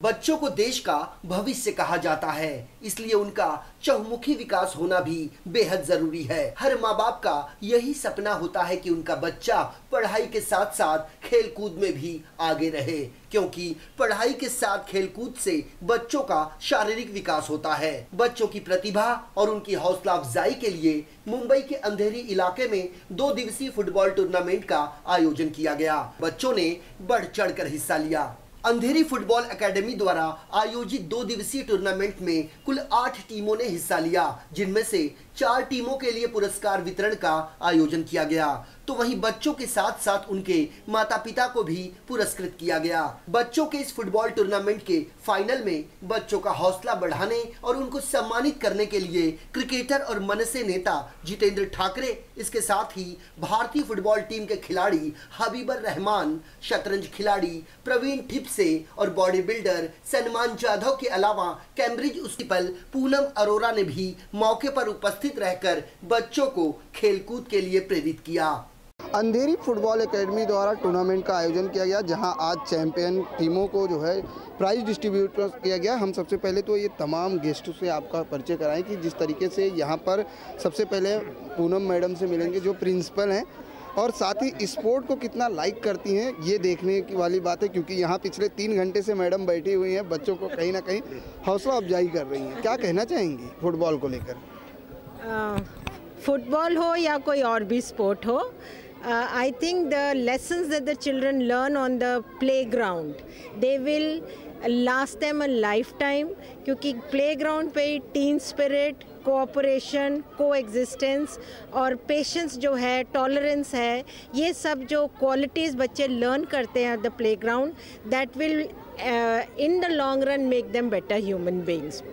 बच्चों को देश का भविष्य कहा जाता है, इसलिए उनका चहुमुखी विकास होना भी बेहद जरूरी है। हर माँ बाप का यही सपना होता है कि उनका बच्चा पढ़ाई के साथ साथ खेलकूद में भी आगे रहे, क्योंकि पढ़ाई के साथ खेलकूद से बच्चों का शारीरिक विकास होता है। बच्चों की प्रतिभा और उनकी हौसला अफजाई के लिए मुंबई के अंधेरी इलाके में 2 दिवसीय फुटबॉल टूर्नामेंट का आयोजन किया गया। बच्चों ने बढ़ चढ़कर हिस्सा लिया। अंधेरी फुटबॉल एकेडमी द्वारा आयोजित 2 दिवसीय टूर्नामेंट में कुल 8 टीमों ने हिस्सा लिया, जिनमें से 4 टीमों के लिए पुरस्कार वितरण का आयोजन किया गया, तो वहीं बच्चों के साथ साथ उनके माता पिता को भी पुरस्कृत किया गया। बच्चों के इस फुटबॉल टूर्नामेंट के फाइनल में बच्चों का हौसला बढ़ाने और उनको सम्मानित करने के लिए क्रिकेटर और मनसे नेता जितेंद्र ठाकरे, इसके साथ ही भारतीय फुटबॉल टीम के खिलाड़ी हबीबर रहमान, शतरंज खिलाड़ी प्रवीण ठिपसे और बॉडी बिल्डर सलमान जाधव के अलावा कैम्ब्रिज प्रिंसिपल पूनम अरोरा ने भी मौके पर उपस्थित रहकर बच्चों को खेलकूद के लिए प्रेरित किया। अंधेरी फुटबॉल एकेडमी द्वारा टूर्नामेंट का आयोजन किया गया, जहां आज चैंपियन टीमों को जो है प्राइज डिस्ट्रीब्यूट किया गया। हम सबसे पहले तो ये तमाम गेस्टों से आपका परिचय कराएं कि जिस तरीके से यहाँ पर सबसे पहले पूनम मैडम से मिलेंगे जो प्रिंसिपल हैं, और साथ ही स्पोर्ट को कितना लाइक करती हैं ये देखने की वाली बात है, क्योंकि यहाँ पिछले 3 घंटे से मैडम बैठी हुई हैं, बच्चों को कहीं ना कहीं हौसला अफजाई कर रही हैं। क्या कहना चाहेंगी फुटबॉल को लेकर? फुटबॉल हो या कोई और भी स्पोर्ट हो, I think the lessons that the children learn on the playground, they will last them a lifetime, क्योंकि playground पे टीम स्पिरिट, कोऑपरेशन, कोएग्जिस्टेंस और पेशेंस जो है, टॉलरेंस है, ये सब जो क्वालिटीज़ बच्चे लर्न करते हैं the playground, that will in the long run make them better human beings.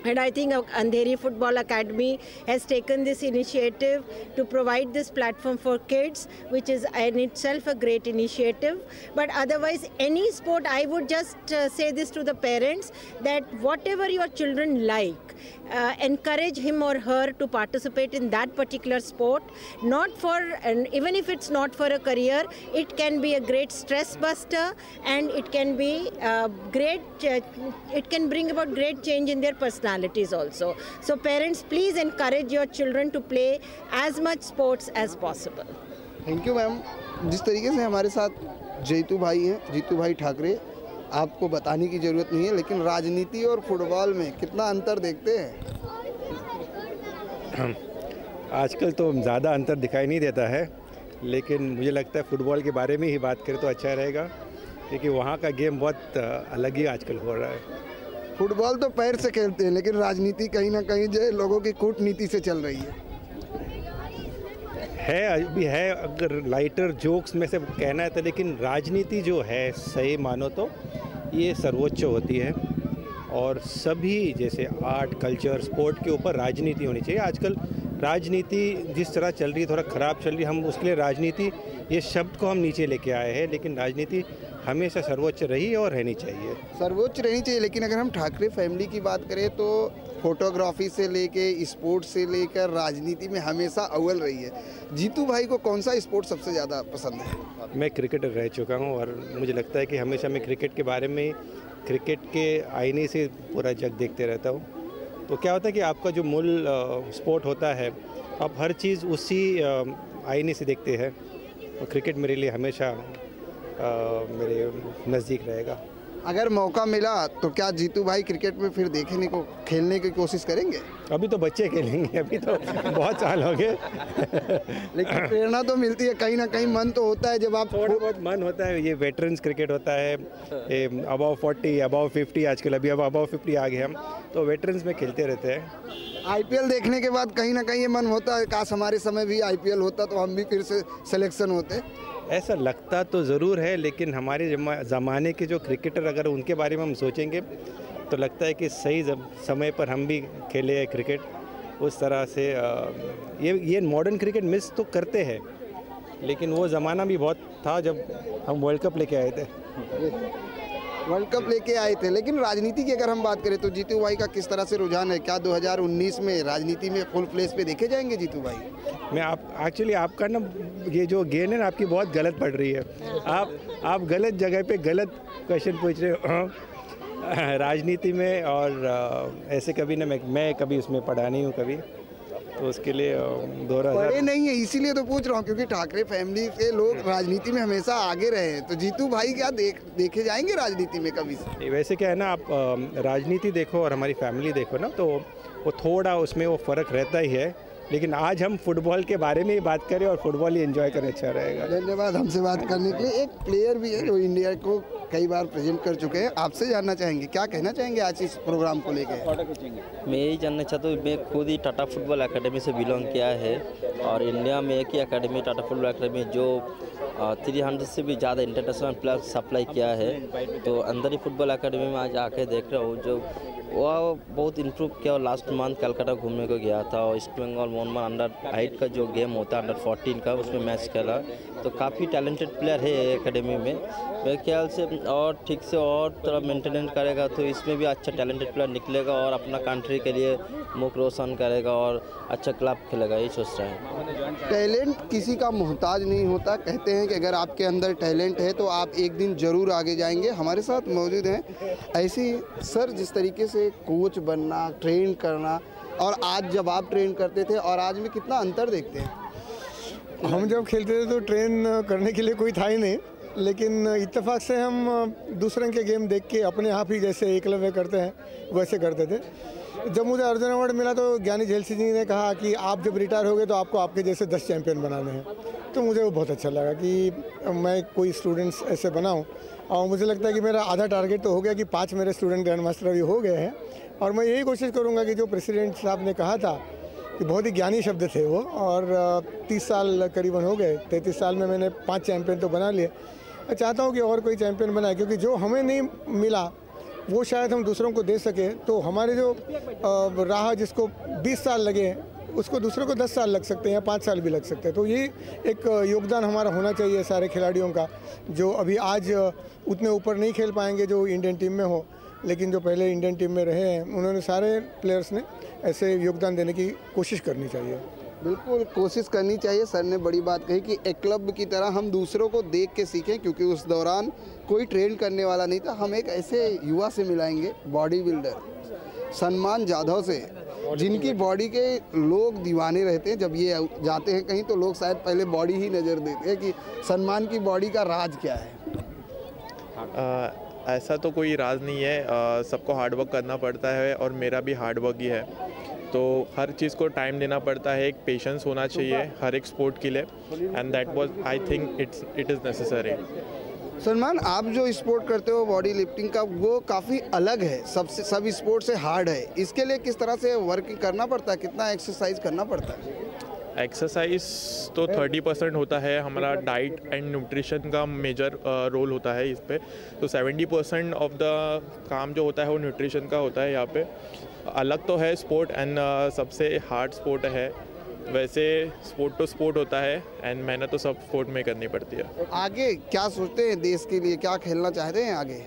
And I think Andheri Football Academy has taken this initiative to provide this platform for kids, which is in itself a great initiative. But otherwise, any sport, I would just say this to the parents, that whatever your children like, encourage him or her to participate in that particular sport, not for, and even if it's not for a career, it can be a great stress buster, and it can be it can bring about great change in their personalities also. So parents, please encourage your children to play as much sports as possible. Thank you ma'am. जिस तरीके से हमारे साथ जीतू भाई हैं, जीतू भाई ठाकरे, आपको बताने की ज़रूरत नहीं है, लेकिन राजनीति और फुटबॉल में कितना अंतर देखते हैं? आजकल तो ज़्यादा अंतर दिखाई नहीं देता है, लेकिन मुझे लगता है फुटबॉल के बारे में ही बात करें तो अच्छा रहेगा, क्योंकि वहाँ का गेम बहुत अलग ही आजकल हो रहा है। फुटबॉल तो पैर से खेलते हैं, लेकिन राजनीति कहीं ना कहीं जो है लोगों की कूटनीति से चल रही है। अभी है, अगर लाइटर जोक्स में से कहना है तो, लेकिन राजनीति जो है सही मानो तो ये सर्वोच्च होती है, और सभी जैसे आर्ट, कल्चर, स्पोर्ट के ऊपर राजनीति होनी चाहिए। आजकल राजनीति जिस तरह चल रही है, थोड़ा ख़राब चल रही है, हम उसके लिए राजनीति ये शब्द को हम नीचे लेके आए हैं, लेकिन राजनीति हमेशा सर्वोच्च रही और रहनी चाहिए। सर्वोच्च रहनी चाहिए, लेकिन अगर हम ठाकरे फैमिली की बात करें तो फोटोग्राफी से लेके स्पोर्ट्स से लेकर राजनीति में हमेशा अव्वल रही है। जीतू भाई को कौन सा स्पोर्ट सबसे ज़्यादा पसंद है? मैं क्रिकेटर रह चुका हूँ, और मुझे लगता है कि हमेशा मैं क्रिकेट के बारे में, क्रिकेट के आईने से पूरा जग देखते रहता हूँ। तो क्या होता है कि आपका जो मूल स्पोर्ट होता है, आप हर चीज़ उसी आईने से देखते हैं, और क्रिकेट मेरे लिए हमेशा मेरे नज़दीक रहेगा। अगर मौका मिला तो क्या जीतू भाई क्रिकेट में फिर देखने को, खेलने की कोशिश करेंगे? अभी तो बच्चे खेलेंगे, अभी तो बहुत साल हो गए। लेकिन प्रेरणा तो मिलती है, कहीं ना कहीं मन तो होता है जब आप, थोड़ा बहुत मन होता है। ये वेटरन्स क्रिकेट होता है, अबाव 40, अबाव 50, आजकल अभी अब अबाव 50 आ गए हम, तो वेटरन्स में खेलते रहते हैं। आईपीएल देखने के बाद कहीं ना कहीं ये मन होता है काश हमारे समय भी आईपीएल होता तो हम भी फिर से सिलेक्शन होते। ऐसा लगता तो ज़रूर है, लेकिन हमारे ज़माने के जो क्रिकेटर, अगर उनके बारे में हम सोचेंगे तो लगता है कि सही समय पर हम भी खेले क्रिकेट उस तरह से। ये मॉडर्न क्रिकेट मिस तो करते हैं, लेकिन वो ज़माना भी बहुत था जब हम वर्ल्ड कप लेके आए थे। लेकिन राजनीति की अगर हम बात करें तो जीतू भाई का किस तरह से रुझान है? क्या 2019 में राजनीति में फुल प्लेस पे देखे जाएंगे जीतू भाई? एक्चुअली आपका ना ये जो गेन है ना आपकी बहुत गलत पड़ रही है। आप गलत जगह पे गलत क्वेश्चन पूछ रहे हो। राजनीति में और ऐसे कभी ना मैं कभी उसमें पढ़ा नहीं हूँ कभी, तो उसके लिए 2000 बड़े नहीं है इसीलिए तो पूछ रहा हूँ, क्योंकि ठाकरे फैमिली के लोग राजनीति में हमेशा आगे रहे हैं। तो जीतू भाई क्या देखे जाएंगे राजनीति में कभी से? वैसे क्या है ना, आप राजनीति देखो और हमारी फैमिली देखो ना, तो वो थोड़ा उसमें वो फ़र्क रहता ही है। लेकिन आज हम फुटबॉल के बारे में ही बात करें और फुटबॉल ही एंजॉय करें, अच्छा रहेगा। धन्यवाद हमसे बात करने के लिए। एक प्लेयर भी है जो इंडिया को कई बार प्रेजेंट कर चुके हैं, आपसे जानना चाहेंगे क्या कहना चाहेंगे आज इस प्रोग्राम को लेकर? मैं यही जानना चाहता हूँ, मैं खुद ही टाटा फुटबॉल एकेडमी से बिलोंग किया है और इंडिया में एक ही एकेडमी टाटा फुटबॉल एकेडमी जो 300 से भी ज़्यादा इंटरनेशनल प्लेयर सप्लाई किया है। तो अंदर ही फुटबॉल एकेडमी में आज आके देख रहा हूँ, जो वो बहुत इम्प्रूव किया। और लास्ट मंथ कलकत्ता घूमने को गया था और ईस्ट बंगाल मोहनबाग अंडर 8 का जो गेम होता है अंडर 14 का, उसमें मैच खेला। तो काफ़ी टैलेंटेड प्लेयर है एकेडमी में मेरे ख्याल से, और ठीक से और थोड़ा मेंटेनेंस करेगा तो इसमें भी अच्छा टैलेंटेड प्लेयर निकलेगा और अपना कंट्री के लिए मुख रोशन करेगा और अच्छा क्लब खेलेगा, यही सोच रहा है। टैलेंट किसी का मोहताज नहीं होता। कहते हैं कि अगर आपके अंदर टैलेंट है तो आप एक दिन ज़रूर आगे जाएंगे। हमारे साथ मौजूद हैं ऐसे सर, जिस तरीके से कोच बनना, ट्रेन करना, और आज जब आप ट्रेन करते थे और आज में कितना अंतर देखते हैं? हम जब खेलते थे तो ट्रेन करने के लिए कोई था ही नहीं, लेकिन इत्तेफाक से हम दूसरे के गेम देख के अपने आप ही जैसे एकलव्य करते हैं वैसे करते थे। जब मुझे अर्जुन अवार्ड मिला तो ज्ञानी झेल सिंह जी ने कहा कि आप जब रिटायर हो गए तो आपको आपके जैसे 10 चैंपियन बनाने हैं। तो मुझे वो बहुत अच्छा लगा कि मैं कोई स्टूडेंट्स ऐसे बनाऊं, और मुझे लगता है कि मेरा आधा टारगेट तो हो गया कि 5 मेरे स्टूडेंट ग्रैंड मास्टर अभी हो गए हैं। और मैं यही कोशिश करूँगा कि जो प्रेसिडेंट साहब ने कहा था कि बहुत ही ज्ञानी शब्द थे वो, और 30 साल करीबन हो गए, 33 साल में मैंने 5 चैंपियन तो बना लिए। मैं चाहता हूँ कि और कोई चैंपियन बनाए, क्योंकि जो हमें नहीं मिला वो शायद हम दूसरों को दे सके। तो हमारे जो राह जिसको 20 साल लगे उसको दूसरों को 10 साल लग सकते हैं या 5 साल भी लग सकते हैं। तो ये एक योगदान हमारा होना चाहिए सारे खिलाड़ियों का, जो अभी आज उतने ऊपर नहीं खेल पाएंगे जो इंडियन टीम में हो, लेकिन जो पहले इंडियन टीम में रहे हैं उन्होंने सारे प्लेयर्स ने ऐसे योगदान देने की कोशिश करनी चाहिए। बिल्कुल कोशिश करनी चाहिए। सर ने बड़ी बात कही कि एक क्लब की तरह हम दूसरों को देख के सीखें, क्योंकि उस दौरान कोई ट्रेन करने वाला नहीं था। हम एक ऐसे युवा से मिलाएंगे, बॉडी बिल्डर सलमान जाधव से, जिनकी बॉडी के लोग दीवाने रहते हैं। जब ये जाते हैं कहीं तो लोग शायद पहले बॉडी ही नज़र देते हैं कि सलमान की बॉडी का राज क्या है। ऐसा तो कोई राज नहीं है, सबको हार्डवर्क करना पड़ता है और मेरा भी हार्डवर्क ही है। तो हर चीज़ को टाइम देना पड़ता है, एक पेशेंस होना चाहिए हर एक स्पोर्ट के लिए, and that was I think it is necessary. Salman, आप जो स्पोर्ट करते हो बॉडी लिफ्टिंग का, वो काफ़ी अलग है, सब स्पोर्ट से हार्ड है। इसके लिए किस तरह से वर्क करना पड़ता है, कितना एक्सरसाइज करना पड़ता है? एक्सरसाइज तो 30% होता है, हमारा डाइट एंड न्यूट्रिशन का मेजर रोल होता है इस पे। तो 70% ऑफ द काम जो होता है वो न्यूट्रिशन का होता है यहाँ पे। अलग तो है स्पोर्ट एंड सबसे हार्ड स्पोर्ट है, वैसे स्पोर्ट तो स्पोर्ट होता है एंड मेहनत तो सब स्पोर्ट में करनी पड़ती है। आगे क्या सोचते हैं देश के लिए, क्या खेलना चाहते हैं आगे?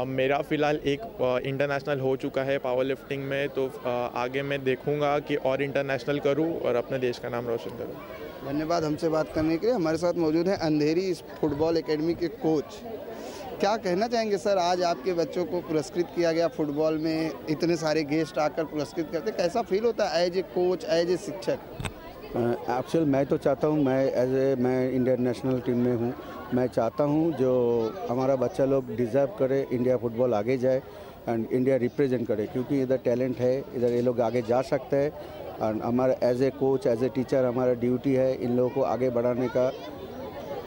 मेरा फ़िलहाल एक इंटरनेशनल हो चुका है पावर लिफ्टिंग में, तो आगे मैं देखूंगा कि और इंटरनेशनल करूं और अपने देश का नाम रोशन करूं। धन्यवाद हमसे बात करने के लिए। हमारे साथ मौजूद हैं अंधेरी फुटबॉल एकेडमी के कोच। क्या कहना चाहेंगे सर, आज आपके बच्चों को पुरस्कृत किया गया फुटबॉल में, इतने सारे गेस्ट आकर पुरस्कृत करते, कैसा फील होता है as a coach, as a शिक्षक? एक्चुअल मैं तो चाहता हूँ, मैं इंडियन नेशनल टीम में हूँ, मैं चाहता हूँ जो हमारा बच्चा लोग डिज़र्व करे, इंडिया फुटबॉल आगे जाए एंड इंडिया रिप्रेजेंट करे, क्योंकि इधर टैलेंट है, इधर ये लोग आगे जा सकते हैं। और हमारा as a coach, as a teacher हमारा ड्यूटी है इन लोगों को आगे बढ़ाने का।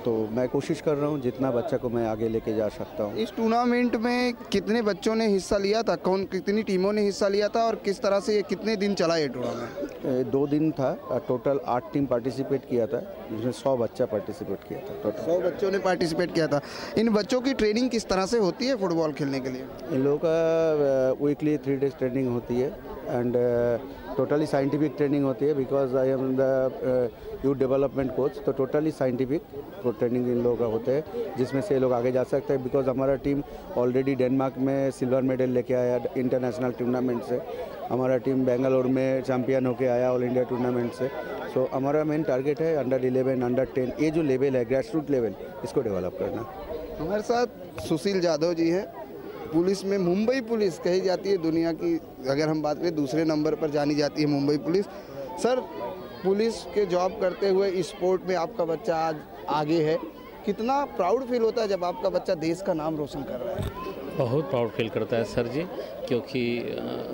तो मैं कोशिश कर रहा हूँ जितना बच्चा को मैं आगे लेके जा सकता हूँ। इस टूर्नामेंट में कितने बच्चों ने हिस्सा लिया था, कितनी टीमों ने हिस्सा लिया था, और किस तरह से ये कितने दिन चला ये टूर्नामेंट? 2 दिन था, टोटल 8 टीम पार्टिसिपेट किया था, जिसमें 100 बच्चा पार्टिसिपेट किया था। टोटल 100 बच्चों ने पार्टिसिपेट किया था। इन बच्चों की ट्रेनिंग किस तरह से होती है फुटबॉल खेलने के लिए? इन लोगों का वीकली 3 डेज ट्रेनिंग होती है एंड टोटली साइंटिफिक ट्रेनिंग होती है, because I am the youth development coach. तो टोटली साइंटिफिक ट्रेनिंग इन लोगों का होता है, जिसमें से लोग आगे जा सकते हैं। बिकॉज हमारा टीम ऑलरेडी डेनमार्क में सिल्वर मेडल लेके आया इंटरनेशनल टूर्नामेंट से, हमारा टीम बेंगलोर में चैम्पियन होके आया ऑल इंडिया टूर्नामेंट से। सो हमारा मेन टारगेट है अंडर 11, अंडर 10, ये जो लेवल है ग्रेस रूट लेवल, इसको डेवलप करना। हमारे साथ सुशील जाधव जी हैं, पुलिस में मुंबई पुलिस कही जाती है दुनिया की, अगर हम बात करें दूसरे नंबर पर जानी जाती है मुंबई पुलिस। सर, पुलिस के जॉब करते हुए स्पोर्ट में आपका बच्चा आज आगे है, कितना प्राउड फील होता है जब आपका बच्चा देश का नाम रोशन कर रहा है? बहुत प्राउड फील करता है सर जी, क्योंकि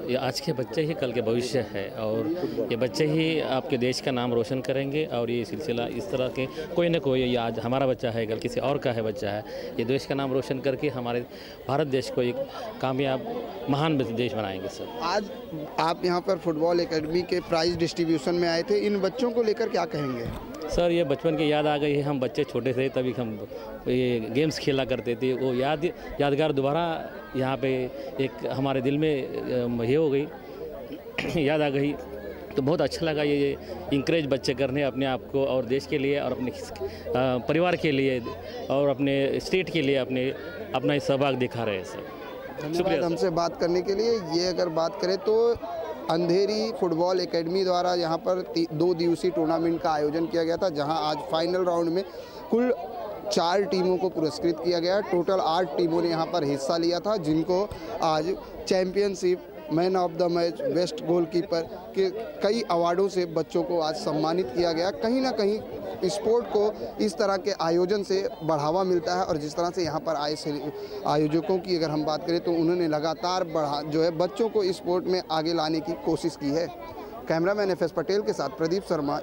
ये आज के बच्चे ही कल के भविष्य है और ये बच्चे ही आपके देश का नाम रोशन करेंगे। और ये सिलसिला इस तरह के कोई ना कोई, ये आज हमारा बच्चा है कल किसी और का है बच्चा है, ये देश का नाम रोशन करके हमारे भारत देश को एक कामयाब महान देश बनाएंगे सर। आज आप यहाँ पर फुटबॉल एकेडमी के प्राइज़ डिस्ट्रीब्यूशन में आए थे, इन बच्चों को लेकर क्या कहेंगे? सर, ये बचपन की याद आ गई है। हम बच्चे छोटे थे तभी हम ये गेम्स खेला करते थे, वो यादगार दोबारा यहाँ पे एक हमारे दिल में ये हो गई याद आ गई, तो बहुत अच्छा लगा ये इंकरेज बच्चे करने अपने आप को और देश के लिए और अपने परिवार के लिए और अपने स्टेट के लिए अपना सहभाग दिखा रहे हैं सर। धन्यवाद हमसे बात करने के लिए। ये अगर बात करें तो अंधेरी फुटबॉल एकेडमी द्वारा यहाँ पर 2 दिवसीय टूर्नामेंट का आयोजन किया गया था, जहाँ आज फाइनल राउंड में कुल 4 टीमों को पुरस्कृत किया गया। टोटल 8 टीमों ने यहाँ पर हिस्सा लिया था, जिनको आज championship, man of the match, best goalkeeper के कई अवार्डों से बच्चों को आज सम्मानित किया गया। कहीं ना कहीं स्पोर्ट को इस तरह के आयोजन से बढ़ावा मिलता है और जिस तरह से यहाँ पर आए आयोजकों की अगर हम बात करें तो उन्होंने लगातार बच्चों को स्पोर्ट में आगे लाने की कोशिश की है। कैमरामैन FS पटेल के साथ प्रदीप शर्मा,